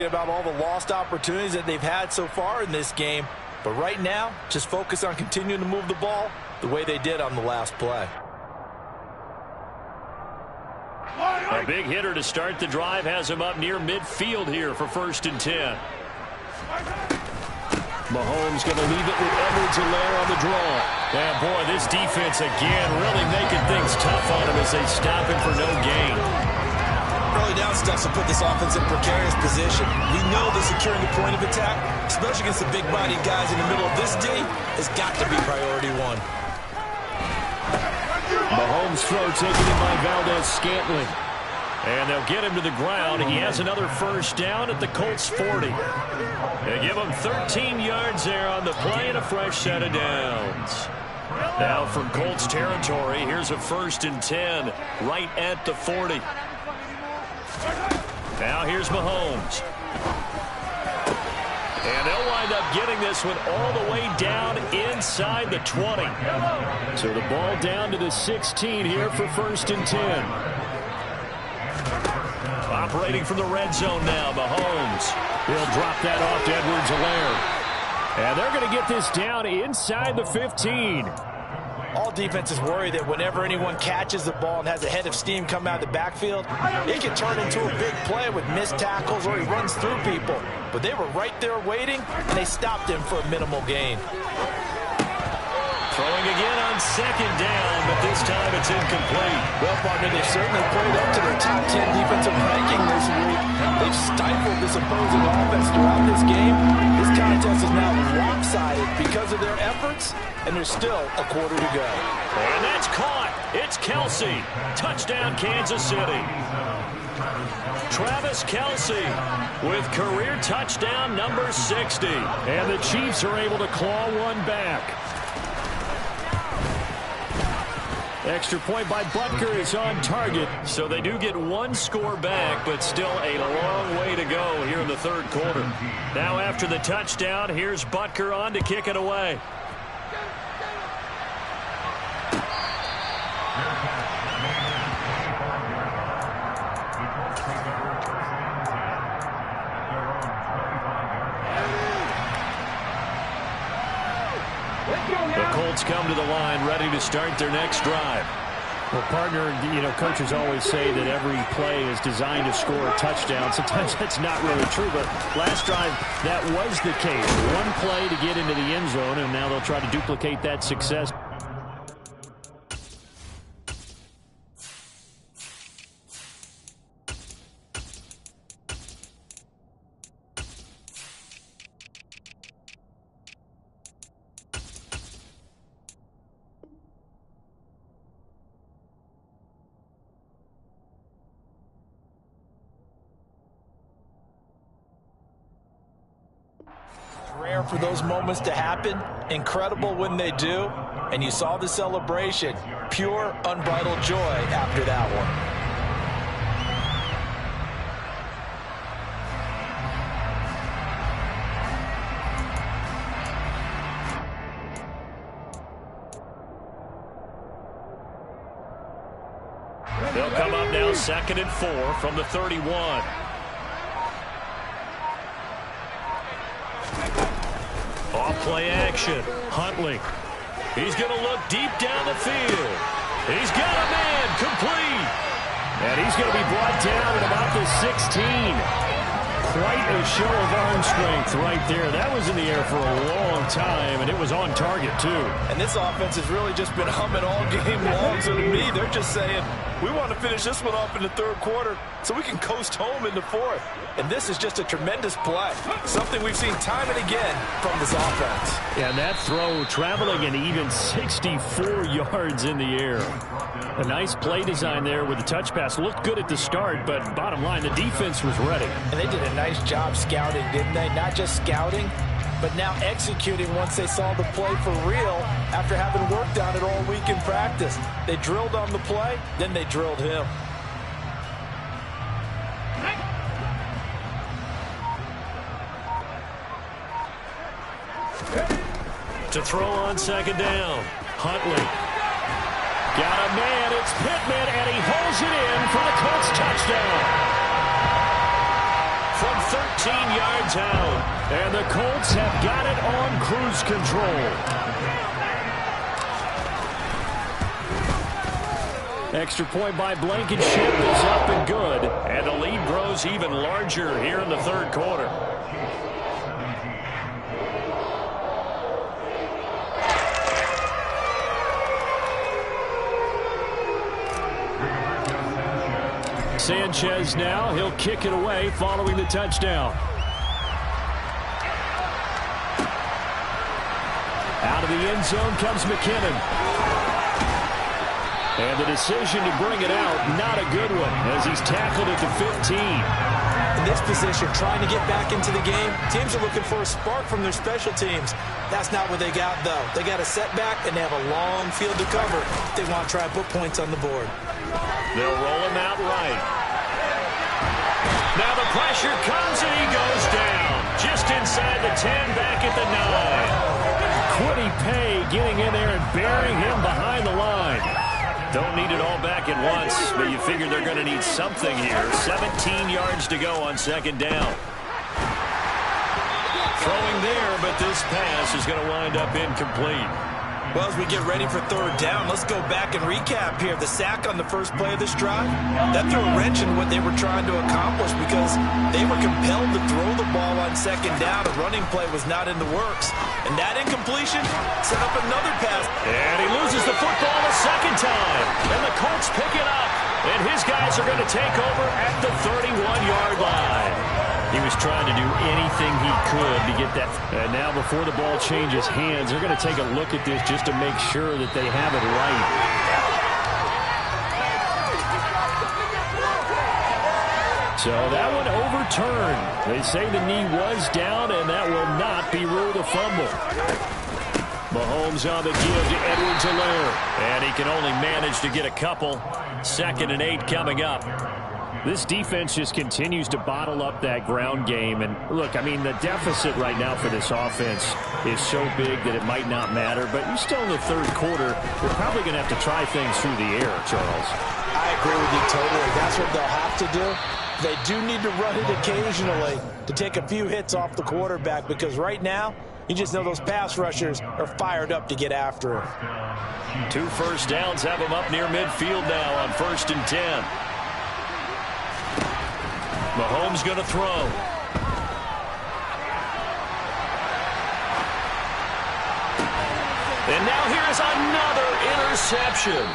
About all the lost opportunities that they've had so far in this game. But right now, just focus on continuing to move the ball the way they did on the last play. A big hitter to start the drive has him up near midfield here for 1st and 10. Mahomes going to leave it with Edwards-Helaire on the draw. And boy, this defense again really making things tough on him as they stop him for no gain. Early down stuff to put this offense in a precarious position. We know that securing the point of attack, especially against the big-bodied guys in the middle of this D, has got to be priority one. Mahomes' throw taken in by Valdez-Scantling. And they'll get him to the ground. He has another 1st down at the Colts 40. They give him 13 yards there on the play and a fresh set of downs. Now from Colts territory, here's a 1st and 10 right at the 40. Now here's Mahomes. And they'll wind up getting this one all the way down inside the 20. So the ball down to the 16 here for 1st and 10. Operating from the red zone now, Mahomes. He'll drop that off to Edwards-Helaire. And they're going to get this down inside the 15. All defenses worry that whenever anyone catches the ball and has a head of steam come out of the backfield, it can turn into a big play with missed tackles or he runs through people. But they were right there waiting, and they stopped him for a minimal gain. Throwing again on 2nd down, but this time it's incomplete. Well, partner, they've certainly played up to their top 10 defensive ranking this week. They've stifled this opposing offense throughout this game. This contest is now lopsided because of their efforts, and there's still a quarter to go. And that's caught. It's Kelsey. Touchdown, Kansas City. Travis Kelsey with career touchdown number 60. And the Chiefs are able to claw one back. Extra point by Butker is on target. So they do get one score back, but still a long way to go here in the 3rd quarter. Now after the touchdown, here's Butker on to kick it away. The Colts come to the line ready to start their next drive. Well, partner, coaches always say that every play is designed to score a touchdown. Sometimes that's not really true, but last drive, that was the case. One play to get into the end zone, and now they'll try to duplicate that success. Rare for those moments to happen, incredible when they do, and you saw the celebration. Pure, unbridled joy after that one. They'll come up now 2nd and 4 from the 31. Off-play action. Huntley. He's going to look deep down the field. He's got a man complete. And he's going to be brought down at about the 16. Quite a show of arm strength right there. That was in the air for a long time, and it was on target, too. And this offense has really just been humming all game long. So to me, they're just saying, we want to finish this one off in the 3rd quarter so we can coast home in the 4th. And this is just a tremendous play. Something we've seen time and again from this offense. And that throw traveling an even 64 yards in the air. A nice play design there with the touch pass. Looked good at the start, but bottom line, the defense was ready. And they did a nice job scouting, didn't they? Not just scouting, but now executing once they saw the play for real after having worked on it all week in practice. They drilled on the play, then they drilled him. To throw on 2nd down. Huntley. Got a man. It's Pittman, and he holds it in for the Colts touchdown. from 13 yards out. And the Colts have got it on cruise control. Extra point by Blankenship is up and good. And the lead grows even larger here in the third quarter. Sanchez now, he'll kick it away following the touchdown. Out of the end zone comes McKinnon. And the decision to bring it out, not a good one, as he's tackled at the 15. In this position, trying to get back into the game, teams are looking for a spark from their special teams. That's not what they got, though. They got a setback, and they have a long field to cover if they want to try and put points on the board. They'll roll him out right. Now the pressure comes, and he goes down. Just inside the 10, back at the 9. Quiddy Pay getting in there and burying him behind the line. Don't need it all back at once, but you figure they're going to need something here. 17 yards to go on second down. Throwing there, but this pass is going to wind up incomplete. Well, as we get ready for third down, let's go back and recap here. The sack on the first play of this drive, that threw a wrench in what they were trying to accomplish because they were compelled to throw the ball on second down. A running play was not in the works. And that incompletion set up another pass. And he loses the football a second time. And the Colts pick it up. And his guys are going to take over at the 31-yard line. He was trying to do anything he could to get that. And now before the ball changes hands, they're going to take a look at this just to make sure that they have it right. So that one overturned. They say the knee was down, and that will not be ruled a fumble. Mahomes on the give to Edwards-Helaire. And he can only manage to get a couple. 2nd and 8 coming up. This defense just continues to bottle up that ground game. And look, I mean, the deficit right now for this offense is so big that it might not matter. But you're still in the third quarter. They're probably going to have to try things through the air, Charles. I agree with you totally. That's what they'll have to do. They do need to run it occasionally to take a few hits off the quarterback because right now, you just know those pass rushers are fired up to get after him. 2 first downs have them up near midfield now on 1st and 10. Mahomes going to throw. And now here's another interception.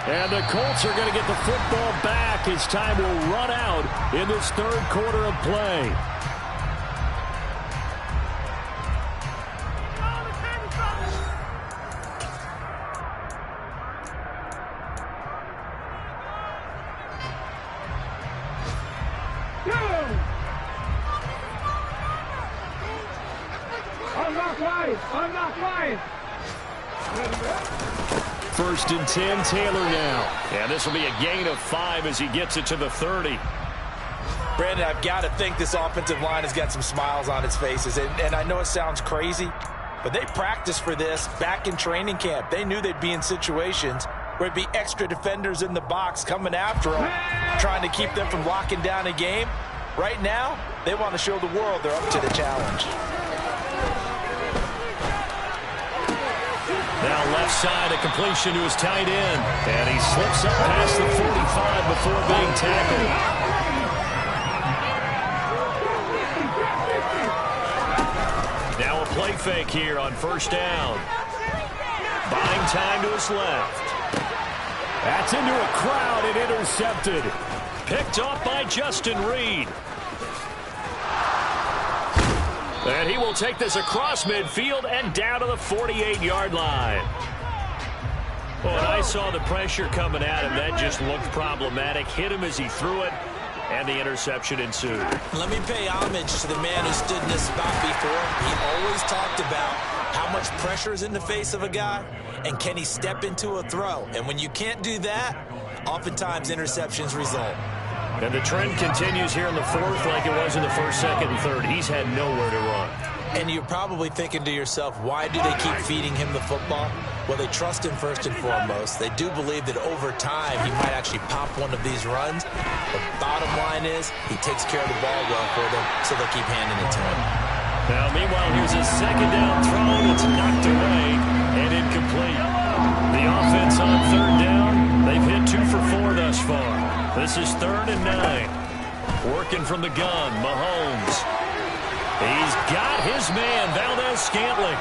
And the Colts are going to get the football back as time will run out in this third quarter of play. First and 10, Taylor now. And this will be a gain of 5 as he gets it to the 30. Brandon, I've got to think this offensive line has got some smiles on its faces. And I know it sounds crazy, but they practiced for this back in training camp. They knew they'd be in situations where it'd be extra defenders in the box coming after them, trying to keep them from locking down a game. Right now, they want to show the world they're up to the challenge. Now left side, a completion to his tight end. And he slips up past the 45 before being tackled. Now a play fake here on first down. Buying time to his left. That's into a crowd and intercepted. Picked off by Justin Reed. And he will take this across midfield and down to the 48-yard line. Well, and I saw the pressure coming at him. That just looked problematic. Hit him as he threw it, and the interception ensued. Let me pay homage to the man who stood in this spot before. He always talked about how much pressure is in the face of a guy, and can he step into a throw. And when you can't do that, oftentimes interceptions result. And the trend continues here in the fourth like it was in the first, second, and third. He's had nowhere to run. And you're probably thinking to yourself, why do they keep feeding him the football? Well, they trust him first and foremost. They do believe that over time he might actually pop one of these runs. The bottom line is he takes care of the ball well for them, so they'll keep handing it to him. Now, meanwhile, here's a second down throw. It's knocked away and incomplete. The offense on third down, they've hit 2 for 4 thus far. This is 3rd and 9. Working from the gun, Mahomes. He's got his man, Valdez-Scantling.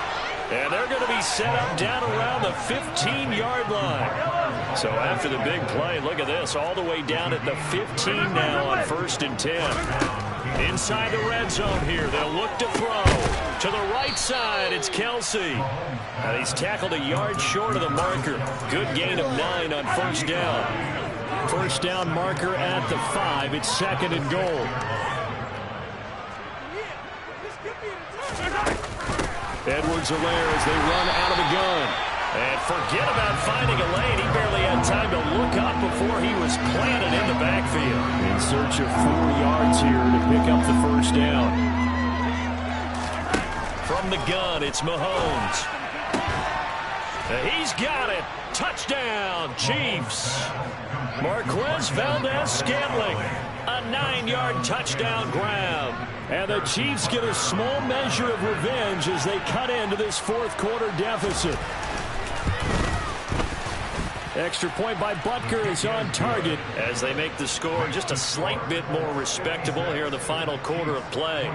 And they're going to be set up down around the 15-yard line. So after the big play, look at this, all the way down at the 15 now on 1st and 10. Inside the red zone here, they'll look to throw. To the right side, it's Kelsey. And he's tackled a yard short of the marker. Good gain of 9 on 1st down. 1st down marker at the 5. It's 2nd and goal. Edwards-Helaire as they run out of the gun. And forget about finding a lane. He barely had time to look up before he was planted in the backfield. In search of 4 yards here to pick up the 1st down. From the gun, it's Mahomes. He's got it. Touchdown, Chiefs. Marquez Valdez-Scantling. A 9-yard touchdown grab. And the Chiefs get a small measure of revenge as they cut into this 4th quarter deficit. Extra point by Butker is on target as they make the score just a slight bit more respectable here in the final quarter of play.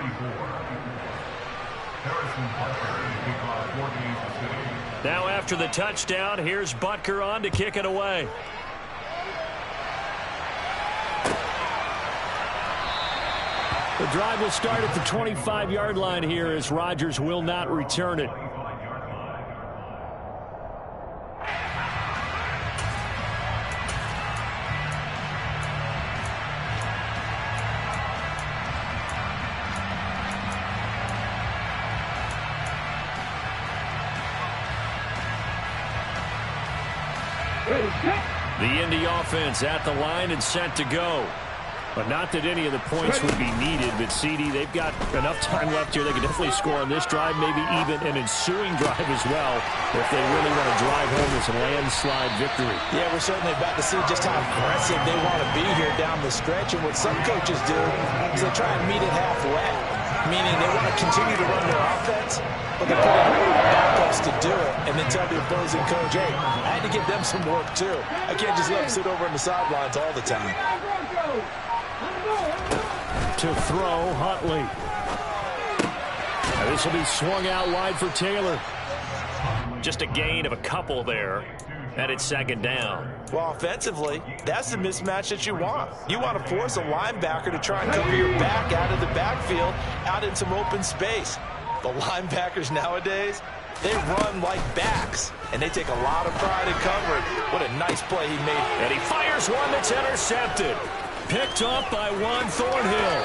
Now after the touchdown, here's Butker on to kick it away. The drive will start at the 25-yard line here as Rodgers will not return it. The Indy offense at the line and set to go. But not that any of the points would be needed, but CD, they've got enough time left here. They can definitely score on this drive, maybe even an ensuing drive as well, if they really want to drive home this landslide victory. Yeah, we're certainly about to see just how aggressive they want to be here down the stretch. And what some coaches do is they try and meet it halfway, meaning they want to continue to run their offense, but they put in backups to do it, and then tell the opposing coach, hey, I had to give them some work too. I can't just let them sit over on the sidelines all the time. To throw, Huntley. And this will be swung out wide for Taylor. Just a gain of a couple there, and it's 2nd down. Well, offensively, that's the mismatch that you want. You want to force a linebacker to try and cover your back out of the backfield, out in some open space. The linebackers nowadays, they run like backs, and they take a lot of pride in covering. What a nice play he made. And he fires one that's intercepted. Picked up by Juan Thornhill.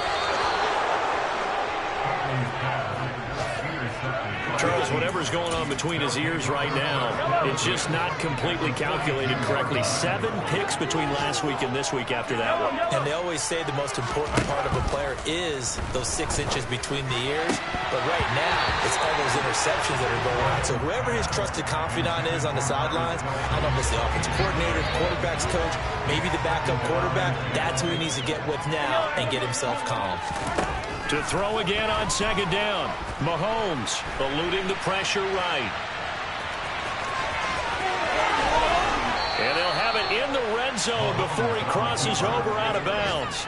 Charles, whatever's going on between his ears right now, it's just not completely calculated correctly. 7 picks between last week and this week after that one. And they always say the most important part of a player is those 6 inches between the ears. But right now, it's all those interceptions that are going on. So whoever his trusted confidant is on the sidelines, I don't know if it's the offensive coordinator, the quarterback's coach, maybe the backup quarterback, that's who he needs to get with now and get himself calm. To throw again on 2nd down. Mahomes eluding the pressure right. And they'll have it in the red zone before he crosses over out of bounds.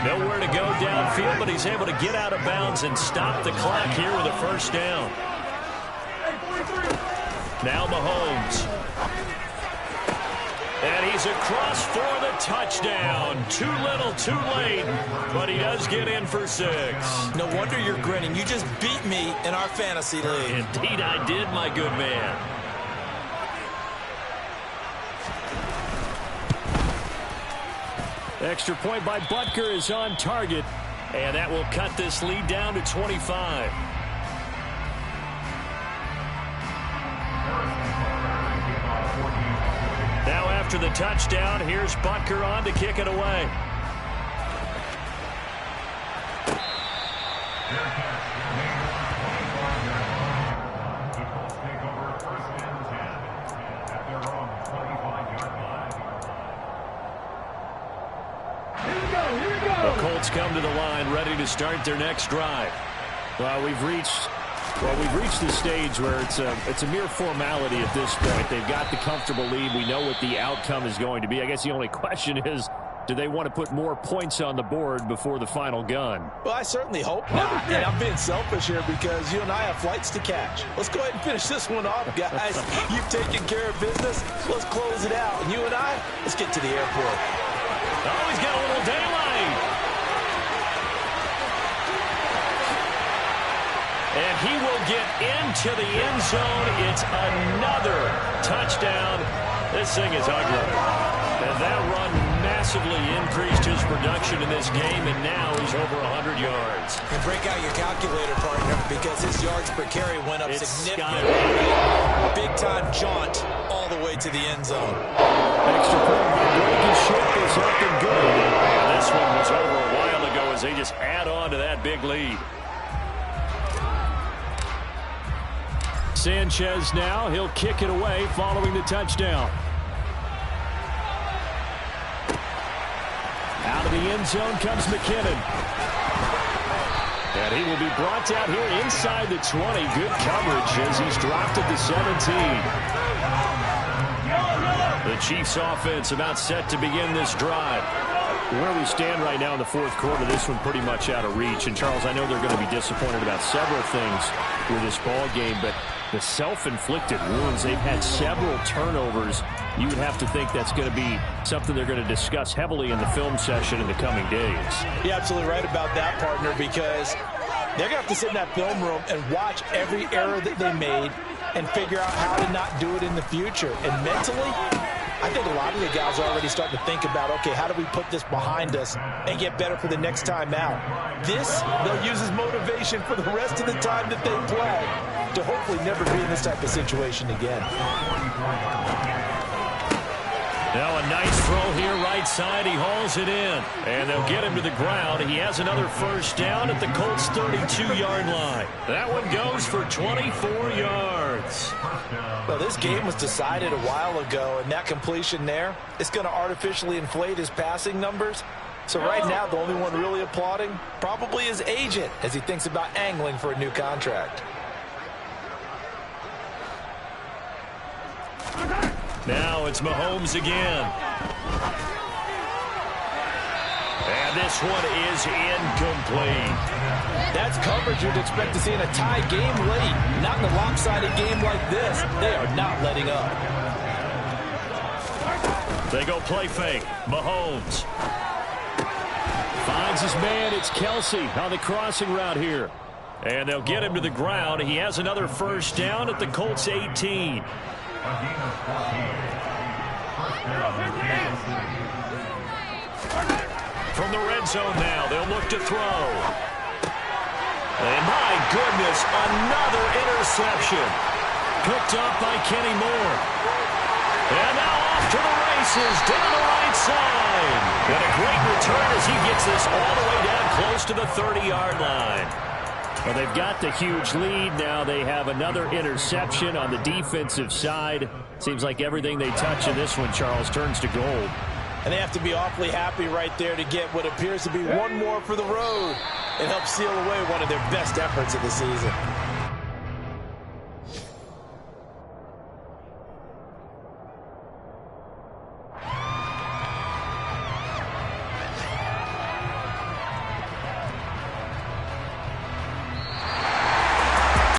Nowhere to go downfield, but he's able to get out of bounds and stop the clock here with a 1st down. Now Mahomes. And he's across for the touchdown. Too little, too late, but he does get in for 6. No wonder you're grinning. You just beat me in our fantasy league. Indeed I did, my good man. Extra point by Butker is on target, and that will cut this lead down to 25. Now after the touchdown, here's Butker on to kick it away. offense come to the line ready to start their next drive. Well, we've reached the stage where it's a mere formality at this point. They've got the comfortable lead. We know what the outcome is going to be. I guess the only question is, do they want to put more points on the board before the final gun? Well, I certainly hope not. And I'm being selfish here because you and I have flights to catch. Let's go ahead and finish this one off, guys. You've taken care of business. Let's close it out. And you and I, let's get to the airport. Oh, he's got a little daylight. And he will get into the end zone. It's another touchdown. This thing is ugly. And that run massively increased his production in this game, and now he's over 100 yards. And break out your calculator, partner, because his yards per carry went up significantly. Big-time jaunt all the way to the end zone. Extra point by Blankenship is up and good. And this one was over a while ago as they just add on to that big lead. Sanchez now, he'll kick it away following the touchdown. Out of the end zone comes McKinnon. And he will be brought down here inside the 20. Good coverage as he's dropped at the 17. The Chiefs offense about set to begin this drive. Where we stand right now in the fourth quarter, this one pretty much out of reach. And, Charles, I know they're going to be disappointed about several things with this ball game, but the self-inflicted wounds, they've had several turnovers. You would have to think that's going to be something they're going to discuss heavily in the film session in the coming days. You're absolutely right about that, partner, because they're going to have to sit in that film room and watch every error that they made and figure out how to not do it in the future. And mentally, I think a lot of the guys are already starting to think about, okay, how do we put this behind us and get better for the next time out? This, they'll use as motivation for the rest of the time that they play to hopefully never be in this type of situation again. Now a nice throw here right side. He hauls it in. And they'll get him to the ground. He has another first down at the Colts' 32-yard line. That one goes for 24 yards. Well, this game was decided a while ago, and that completion there is going to artificially inflate his passing numbers. So right now, the only one really applauding probably his agent as he thinks about angling for a new contract. Now it's Mahomes again. And this one is incomplete. That's coverage you'd expect to see in a tie game late. Not in a lopsided game like this. They are not letting up. They go play fake. Mahomes finds his man. It's Kelsey on the crossing route here. And they'll get him to the ground. He has another first down at the Colts' 18. From the red zone now, they'll look to throw. And my goodness, another interception. Picked up by Kenny Moore. And now off to the races down the right side. And a great return as he gets this all the way down close to the 30-yard line. Well, they've got the huge lead. Now they have another interception on the defensive side. Seems like everything they touch in this one, Charles, turns to gold. And they have to be awfully happy right there to get what appears to be one more for the road and help seal away one of their best efforts of the season.